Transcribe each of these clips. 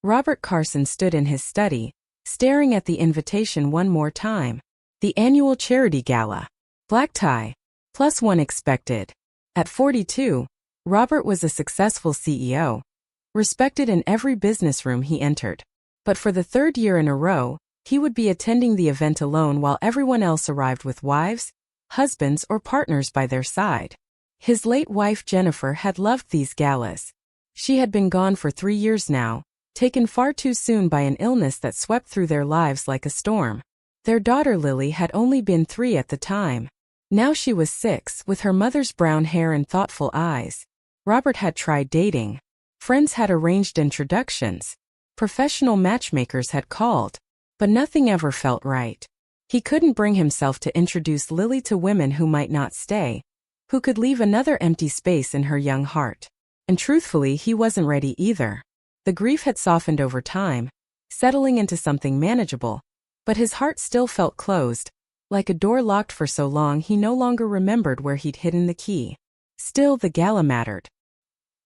Robert Carson stood in his study, staring at the invitation one more time. The annual charity gala. Black tie. +1 expected. At 42, Robert was a successful CEO, respected in every business room he entered. But for the third year in a row, he would be attending the event alone while everyone else arrived with wives, husbands, or partners by their side. His late wife Jennifer had loved these galas. She had been gone for 3 years now, taken far too soon by an illness that swept through their lives like a storm. Their daughter Lily had only been 3 at the time. Now she was 6, with her mother's brown hair and thoughtful eyes. Robert had tried dating. Friends had arranged introductions. Professional matchmakers had called. But nothing ever felt right. He couldn't bring himself to introduce Lily to women who might not stay, who could leave another empty space in her young heart. And truthfully, he wasn't ready either. The grief had softened over time, settling into something manageable. But his heart still felt closed, like a door locked for so long he no longer remembered where he'd hidden the key. Still, the gala mattered.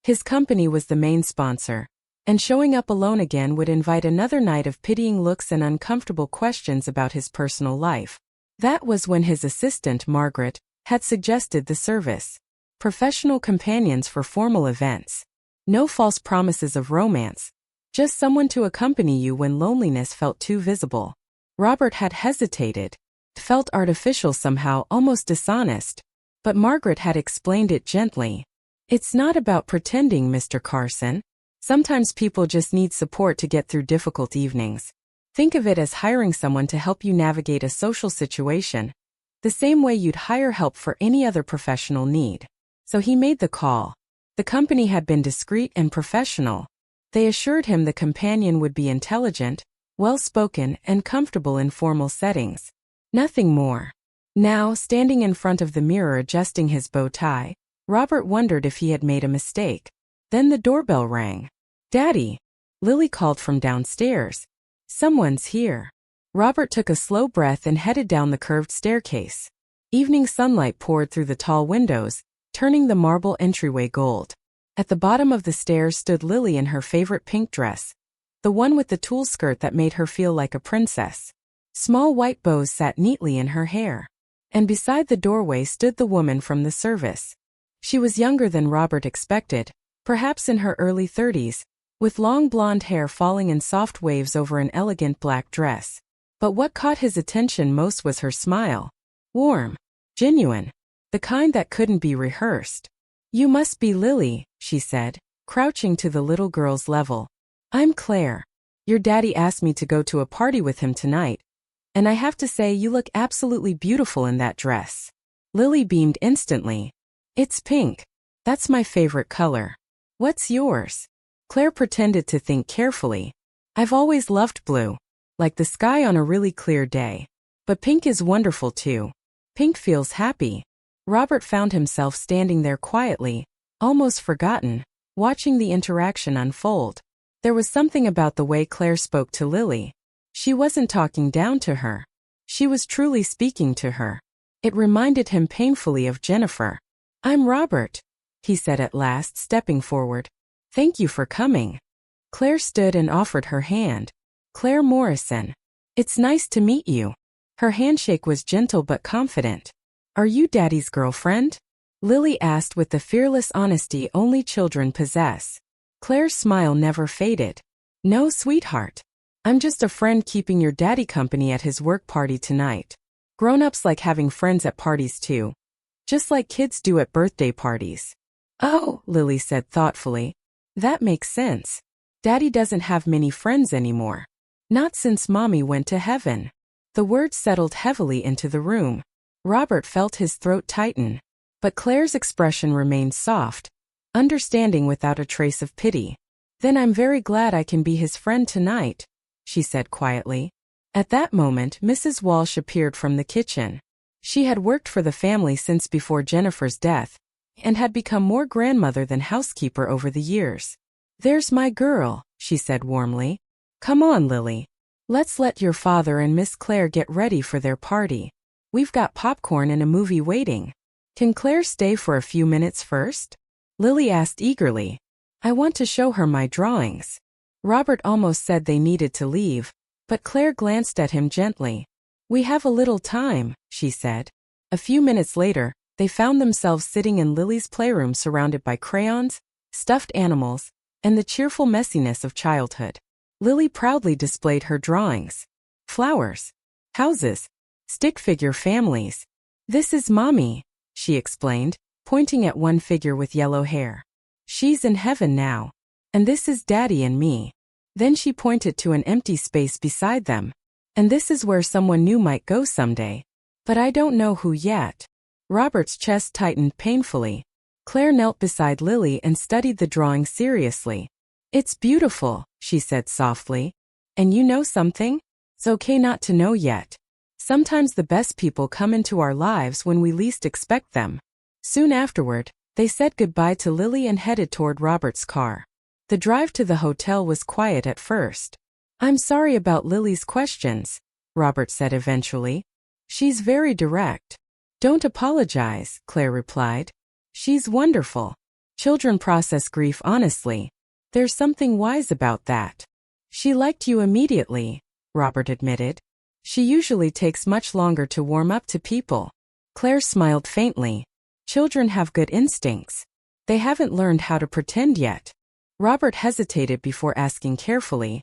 His company was the main sponsor, and showing up alone again would invite another night of pitying looks and uncomfortable questions about his personal life. That was when his assistant, Margaret, had suggested the service. Professional companions for formal events. No false promises of romance. Just someone to accompany you when loneliness felt too visible. Robert had hesitated. Felt artificial somehow, almost dishonest. But Margaret had explained it gently. It's not about pretending, Mr. Carson. Sometimes people just need support to get through difficult evenings. Think of it as hiring someone to help you navigate a social situation, the same way you'd hire help for any other professional need. So he made the call. The company had been discreet and professional. They assured him the companion would be intelligent, well-spoken, and comfortable in formal settings. Nothing more. Now, standing in front of the mirror adjusting his bow tie, Robert wondered if he had made a mistake. Then the doorbell rang. "Daddy," Lily called from downstairs. "Someone's here." Robert took a slow breath and headed down the curved staircase. Evening sunlight poured through the tall windows, turning the marble entryway gold. At the bottom of the stairs stood Lily in her favorite pink dress, the one with the tulle skirt that made her feel like a princess. Small white bows sat neatly in her hair. And beside the doorway stood the woman from the service. She was younger than Robert expected, perhaps in her early 30s, with long blonde hair falling in soft waves over an elegant black dress. But what caught his attention most was her smile. Warm, genuine, the kind that couldn't be rehearsed. "You must be Lily," she said, crouching to the little girl's level. "I'm Claire. Your daddy asked me to go to a party with him tonight, and I have to say you look absolutely beautiful in that dress." Lily beamed instantly. "It's pink. That's my favorite color. What's yours?" Claire pretended to think carefully. "I've always loved blue, like the sky on a really clear day. But pink is wonderful too. Pink feels happy." Robert found himself standing there quietly, almost forgotten, watching the interaction unfold. There was something about the way Claire spoke to Lily. She wasn't talking down to her. She was truly speaking to her. It reminded him painfully of Jennifer. "I'm Robert," he said at last, stepping forward. "Thank you for coming." Claire stood and offered her hand. "Claire Morrison. It's nice to meet you." Her handshake was gentle but confident. "Are you Daddy's girlfriend?" Lily asked with the fearless honesty only children possess. Claire's smile never faded. "No, sweetheart. I'm just a friend keeping your daddy company at his work party tonight. Grown-ups like having friends at parties too. Just like kids do at birthday parties." "Oh," Lily said thoughtfully. "That makes sense. Daddy doesn't have many friends anymore. Not since Mommy went to heaven." The words settled heavily into the room. Robert felt his throat tighten. But Claire's expression remained soft, understanding without a trace of pity. "Then I'm very glad I can be his friend tonight," she said quietly. At that moment, Mrs. Walsh appeared from the kitchen. She had worked for the family since before Jennifer's death, and had become more grandmother than housekeeper over the years. "There's my girl," she said warmly. "Come on, Lily. Let's let your father and Miss Claire get ready for their party. We've got popcorn and a movie waiting." "Can Claire stay for a few minutes first?" Lily asked eagerly. "I want to show her my drawings." Robert almost said they needed to leave, but Claire glanced at him gently. "We have a little time," she said. A few minutes later, they found themselves sitting in Lily's playroom surrounded by crayons, stuffed animals, and the cheerful messiness of childhood. Lily proudly displayed her drawings. Flowers, houses, stick figure families. "This is Mommy," she explained, pointing at one figure with yellow hair. "She's in heaven now. And this is Daddy and me." Then she pointed to an empty space beside them. "And this is where someone new might go someday. But I don't know who yet." Robert's chest tightened painfully. Claire knelt beside Lily and studied the drawing seriously. "It's beautiful," she said softly. "And you know something? It's okay not to know yet. Sometimes the best people come into our lives when we least expect them." Soon afterward, they said goodbye to Lily and headed toward Robert's car. The drive to the hotel was quiet at first. "I'm sorry about Lily's questions," Robert said eventually. "She's very direct." "Don't apologize," Claire replied. "She's wonderful. Children process grief honestly. There's something wise about that." "She liked you immediately," Robert admitted. "She usually takes much longer to warm up to people." Claire smiled faintly. "Children have good instincts. They haven't learned how to pretend yet." Robert hesitated before asking carefully,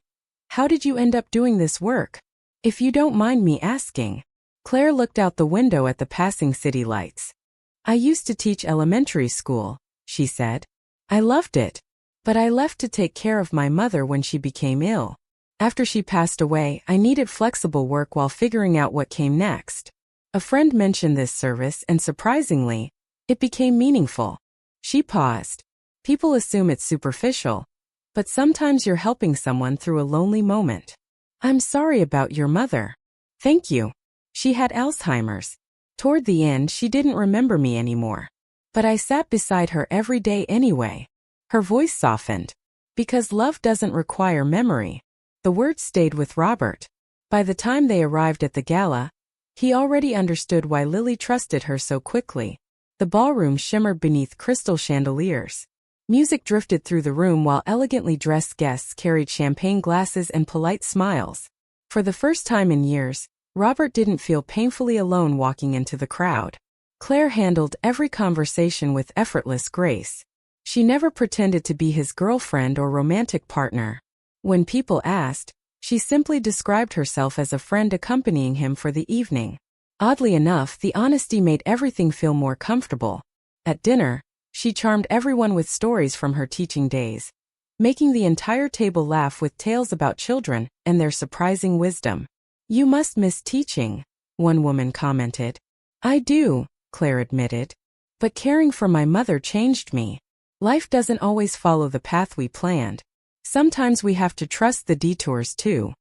"How did you end up doing this work? If you don't mind me asking." Claire looked out the window at the passing city lights. "I used to teach elementary school," she said. "I loved it. But I left to take care of my mother when she became ill. After she passed away, I needed flexible work while figuring out what came next. A friend mentioned this service and surprisingly, it became meaningful." She paused. "People assume it's superficial, but sometimes you're helping someone through a lonely moment." "I'm sorry about your mother." "Thank you. She had Alzheimer's. Toward the end, she didn't remember me anymore. But I sat beside her every day anyway." Her voice softened. "Because love doesn't require memory." The words stayed with Robert. By the time they arrived at the gala, he already understood why Lily trusted her so quickly. The ballroom shimmered beneath crystal chandeliers. Music drifted through the room while elegantly dressed guests carried champagne glasses and polite smiles. For the first time in years, Robert didn't feel painfully alone walking into the crowd. Claire handled every conversation with effortless grace. She never pretended to be his girlfriend or romantic partner. When people asked, she simply described herself as a friend accompanying him for the evening. Oddly enough, the honesty made everything feel more comfortable. At dinner, she charmed everyone with stories from her teaching days, making the entire table laugh with tales about children and their surprising wisdom. "You must miss teaching," one woman commented. "I do," Claire admitted. "But caring for my mother changed me. Life doesn't always follow the path we planned. Sometimes we have to trust the detours too."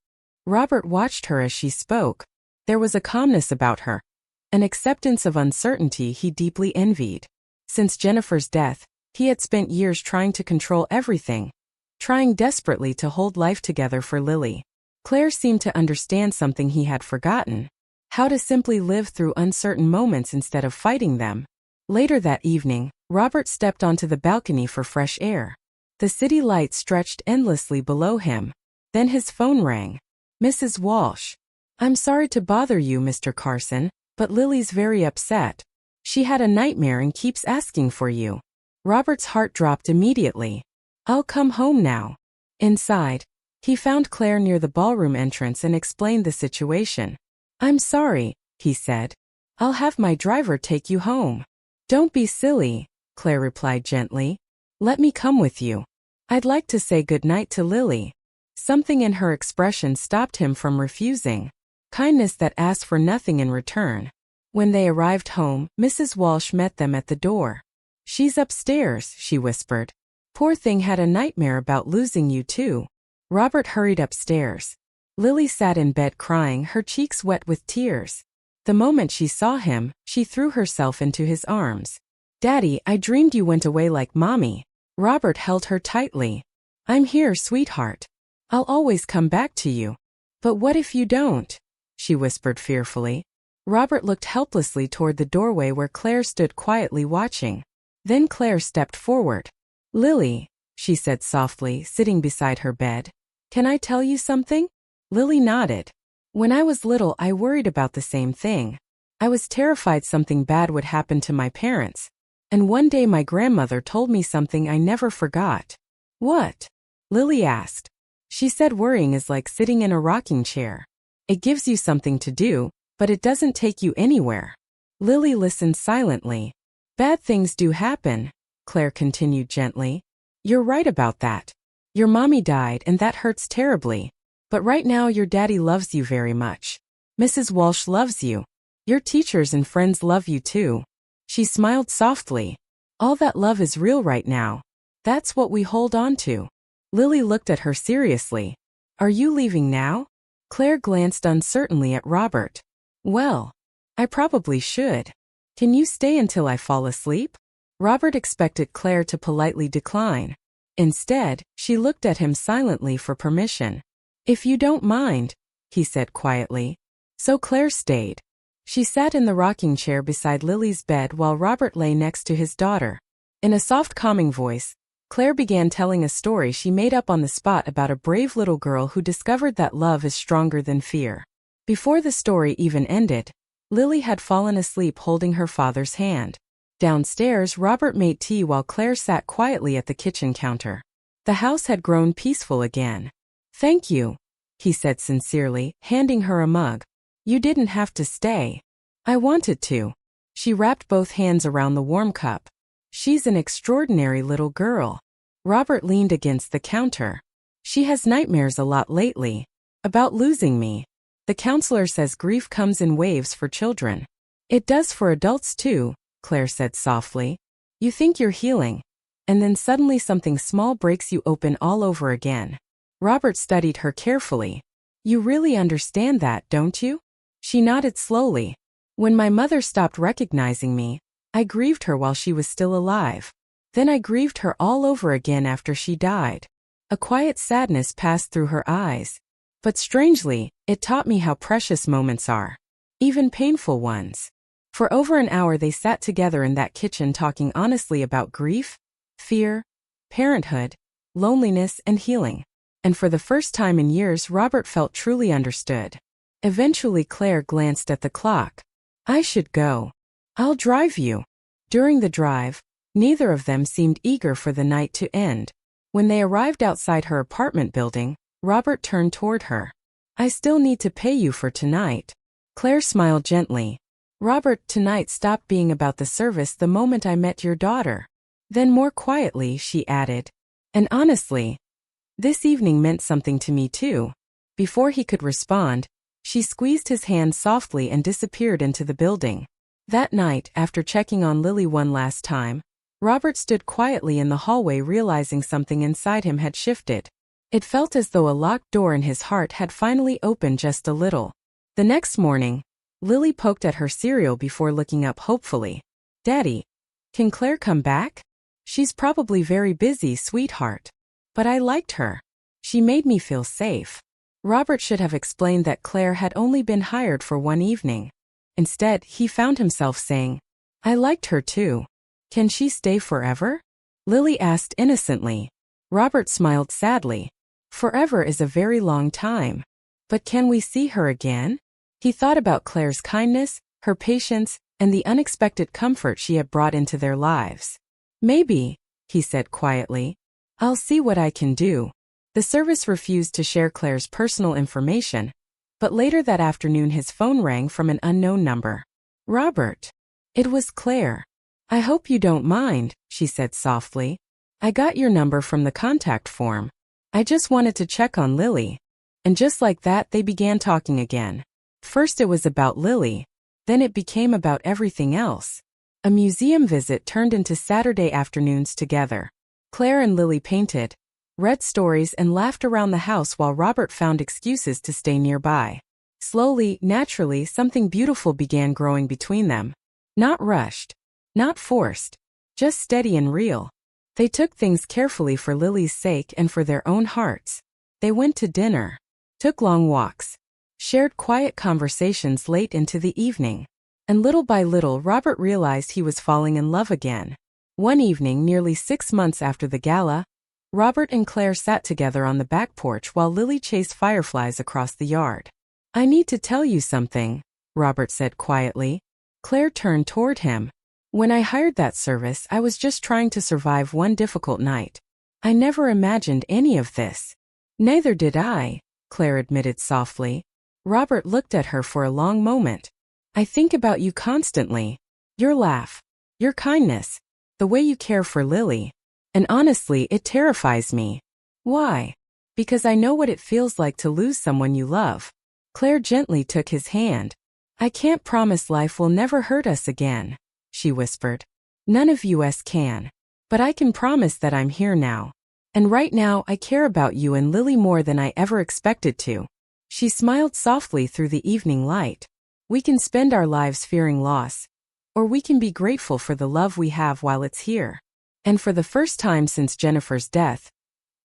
Robert watched her as she spoke. There was a calmness about her, an acceptance of uncertainty he deeply envied. Since Jennifer's death, he had spent years trying to control everything, trying desperately to hold life together for Lily. Claire seemed to understand something he had forgotten: how to simply live through uncertain moments instead of fighting them. Later that evening, Robert stepped onto the balcony for fresh air. The city lights stretched endlessly below him. Then his phone rang. "Mrs. Walsh. I'm sorry to bother you, Mr. Carson, but Lily's very upset. She had a nightmare and keeps asking for you." Robert's heart dropped immediately. "I'll come home now." Inside, he found Claire near the ballroom entrance and explained the situation. "I'm sorry," he said. "I'll have my driver take you home." "Don't be silly," Claire replied gently. "Let me come with you. I'd like to say goodnight to Lily." Something in her expression stopped him from refusing. Kindness that asked for nothing in return. When they arrived home, Mrs. Walsh met them at the door. "She's upstairs," she whispered. "Poor thing had a nightmare about losing you too." Robert hurried upstairs. Lily sat in bed crying, her cheeks wet with tears. The moment she saw him, she threw herself into his arms. "Daddy, I dreamed you went away like Mommy." Robert held her tightly. "I'm here, sweetheart. I'll always come back to you." "But what if you don't?" she whispered fearfully. Robert looked helplessly toward the doorway where Claire stood quietly watching. Then Claire stepped forward. "Lily," she said softly, sitting beside her bed, Can I tell you something? Lily nodded. When I was little, I worried about the same thing. I was terrified something bad would happen to my parents. And one day my grandmother told me something I never forgot. What? Lily asked. She said worrying is like sitting in a rocking chair. It gives you something to do, but it doesn't take you anywhere. Lily listened silently. Bad things do happen, Claire continued gently. You're right about that. Your mommy died and that hurts terribly. But right now your daddy loves you very much. Mrs. Walsh loves you. Your teachers and friends love you too. She smiled softly. All that love is real right now. That's what we hold on to. Lily looked at her seriously. Are you leaving now? Claire glanced uncertainly at Robert. Well, I probably should. Can you stay until I fall asleep? Robert expected Claire to politely decline. Instead, she looked at him silently for permission. If you don't mind, he said quietly. So Claire stayed. She sat in the rocking chair beside Lily's bed while Robert lay next to his daughter. In a soft, calming voice, Claire began telling a story she made up on the spot about a brave little girl who discovered that love is stronger than fear. Before the story even ended, Lily had fallen asleep holding her father's hand. Downstairs, Robert made tea while Claire sat quietly at the kitchen counter. The house had grown peaceful again. Thank you, he said sincerely, handing her a mug. You didn't have to stay. I wanted to. She wrapped both hands around the warm cup. She's an extraordinary little girl. Robert leaned against the counter. She has nightmares a lot lately. About losing me. The counselor says grief comes in waves for children. It does for adults too, Claire said softly. You think you're healing. And then suddenly something small breaks you open all over again. Robert studied her carefully. You really understand that, don't you? She nodded slowly. When my mother stopped recognizing me, I grieved her while she was still alive. Then I grieved her all over again after she died. A quiet sadness passed through her eyes. But strangely, it taught me how precious moments are. Even painful ones. For over an hour they sat together in that kitchen talking honestly about grief, fear, parenthood, loneliness, and healing. And for the first time in years Robert felt truly understood. Eventually Claire glanced at the clock. I should go. I'll drive you. During the drive, neither of them seemed eager for the night to end. When they arrived outside her apartment building, Robert turned toward her. I still need to pay you for tonight. Claire smiled gently. Robert, tonight stopped being about the service the moment I met your daughter. Then more quietly, she added. And honestly, this evening meant something to me too. Before he could respond, she squeezed his hand softly and disappeared into the building. That night, after checking on Lily one last time, Robert stood quietly in the hallway realizing something inside him had shifted. It felt as though a locked door in his heart had finally opened just a little. The next morning, Lily poked at her cereal before looking up hopefully. Daddy, can Claire come back? She's probably very busy, sweetheart. But I liked her. She made me feel safe. Robert should have explained that Claire had only been hired for one evening. Instead, he found himself saying, I liked her too. Can she stay forever? Lily asked innocently. Robert smiled sadly. Forever is a very long time. But can we see her again? He thought about Claire's kindness, her patience, and the unexpected comfort she had brought into their lives. Maybe, he said quietly. I'll see what I can do. The service refused to share Claire's personal information, but later that afternoon his phone rang from an unknown number. Robert. It was Claire. I hope you don't mind, she said softly. I got your number from the contact form. I just wanted to check on Lily. And just like that they began talking again. First it was about Lily, then it became about everything else. A museum visit turned into Saturday afternoons together. Claire and Lily painted, read stories and laughed around the house while Robert found excuses to stay nearby. Slowly, naturally, something beautiful began growing between them. Not rushed, not forced, just steady and real. They took things carefully for Lily's sake and for their own hearts. They went to dinner, took long walks, shared quiet conversations late into the evening. And little by little Robert realized he was falling in love again. One evening, nearly 6 months after the gala, Robert and Claire sat together on the back porch while Lily chased fireflies across the yard. "I need to tell you something," Robert said quietly. Claire turned toward him. "When I hired that service, I was just trying to survive one difficult night. I never imagined any of this." "Neither did I," Claire admitted softly. Robert looked at her for a long moment. "I think about you constantly. Your laugh, your kindness, the way you care for Lily. And honestly, it terrifies me." "Why?" "Because I know what it feels like to lose someone you love." Claire gently took his hand. "I can't promise life will never hurt us again," she whispered. "None of us can. But I can promise that I'm here now. And right now I care about you and Lily more than I ever expected to." She smiled softly through the evening light. "We can spend our lives fearing loss, or we can be grateful for the love we have while it's here." And for the first time since Jennifer's death,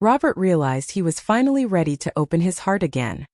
Robert realized he was finally ready to open his heart again.